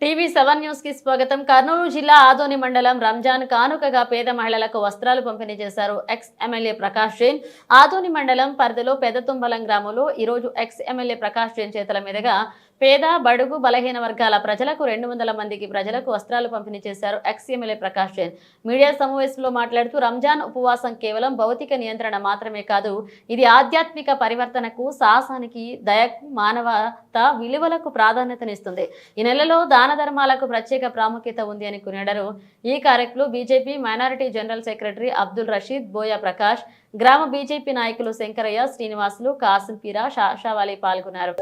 TV7 news కి స్వాగతం. కర్నూలు జిల్లా ఆదోని మండలం రంజాన్ కానుకగా పేద మహిళలకు వస్త్రాలు పంపిణీ చేశారు ఎక్స్ ఎమ్మెల్యే ప్రకాష్ జైన్. ఆదోని మండలం పరిధిలో పెదతుంబలం గ్రామంలో ఈ రోజు ఎక్స్ ఎమ్మెల్యే ప్రకాష్ జైన్ చేతుల మీదుగా పేద బడుగు బలహీన వర్గాల ప్రజలకు 200 మందికి ప్రజలకు వస్త్రాలు పంపిణీ చేశారు ex MLA Prakash Jain. Media సమావేశంలో మాట్లాడుతూ రంజాన్ ఉపవాసం కేవలం భౌతిక నియంత్రణ మాత్రమే కాదు, ఇది ఆధ్యాత్మిక పరివర్తనకు, సాహసానికి, దయకు, మానవత విలువలకు ప్రాధాన్యతనిస్తుంది. ఈ నెలలో దాన ధర్మాలకు ప్రత్యేక ప్రాముఖ్యత ఉంది అని కొనియాడారు. ఈ కార్యక్రమంలో BJP minority general secretary Abdul Rashid, Boya Prakash, గ్రామ బీజేపీ నాయకులు శంకరయ్య, శ్రీనివాసులు, కాసిం పీరా, షాషావాలి పాల్గొన్నారు.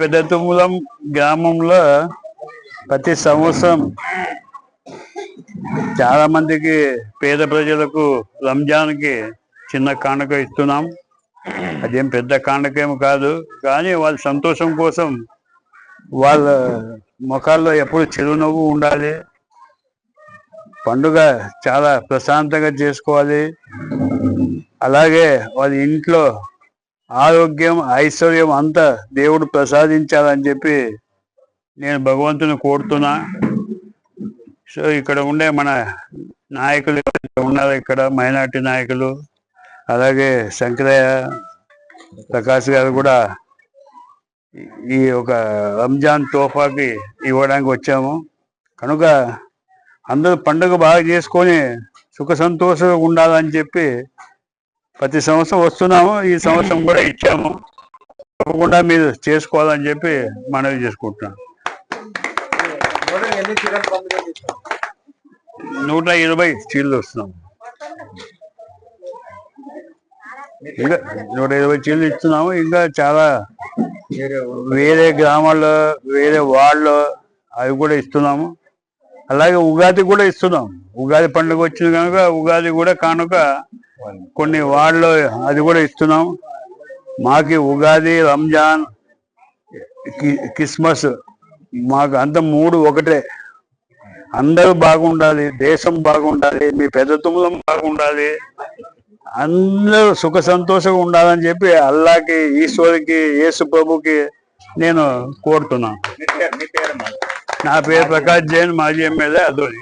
పెదతుంబలం గ్రామంలో ప్రతి సంవత్సరం చాలా మందికి పేద ప్రజలకు రంజాన్కి చిన్న కానుక ఇస్తున్నాం. అదేం పెద్ద కానుకేమో కాదు, కానీ వాళ్ళ సంతోషం కోసం వాళ్ళ ముఖాల్లో ఎప్పుడు చిరునవ్వు ఉండాలి, పండుగ చాలా ప్రశాంతంగా చేసుకోవాలి. అలాగే వాళ్ళ ఇంట్లో ఆరోగ్యం, ఐశ్వర్యం అంతా దేవుడు ప్రసాదించాలని చెప్పి నేను భగవంతుని కోరుతున్నా. సో ఇక్కడ ఉండే మన నాయకులు ఉన్నారు, ఇక్కడ మైనార్టీ నాయకులు, అలాగే శంకరయ్య, ప్రకాష్ గారు కూడా ఈ ఒక రంజాన్ తోఫాకి ఇవ్వడానికి వచ్చాము. కనుక అందరూ పండుగ బాగా చేసుకొని సుఖ సంతోషంగా ఉండాలని చెప్పి ప్రతి సంవత్సరం వస్తున్నాము. ఈ సంవత్సరం కూడా ఇచ్చాము. తప్పకుండా మీరు చేసుకోవాలని చెప్పి మనవి చేసుకుంటున్నాను. 120 చీరలు వస్తున్నాం. ఇంకా 120 చీరలు ఇస్తున్నాము. ఇంకా చాలా వేరే గ్రామాల్లో, వేరే వార్డులో అవి కూడా ఇస్తున్నాము. అలాగే ఉగాది కూడా ఇస్తున్నాం. ఉగాది పండుగ వచ్చింది కనుక ఉగాది కూడా కానుక కొన్ని వార్డులో అది కూడా ఇస్తున్నాం. మాకి ఉగాది, రంజాన్, క్రిస్మస్ మాకు అంత 3 ఒకటే. అందరూ బాగుండాలి, దేశం బాగుండాలి, మీ పెదతుంబలం బాగుండాలి, అందరూ సుఖ సంతోషంగా ఉండాలని చెప్పి అల్లాకి, ఈశ్వరికి, యేసు ప్రభుకి నేను కోరుతున్నాను. నా పేరు ప్రకాష్ జైన్, మాజీ ఎమ్మెల్యే ఆదోని.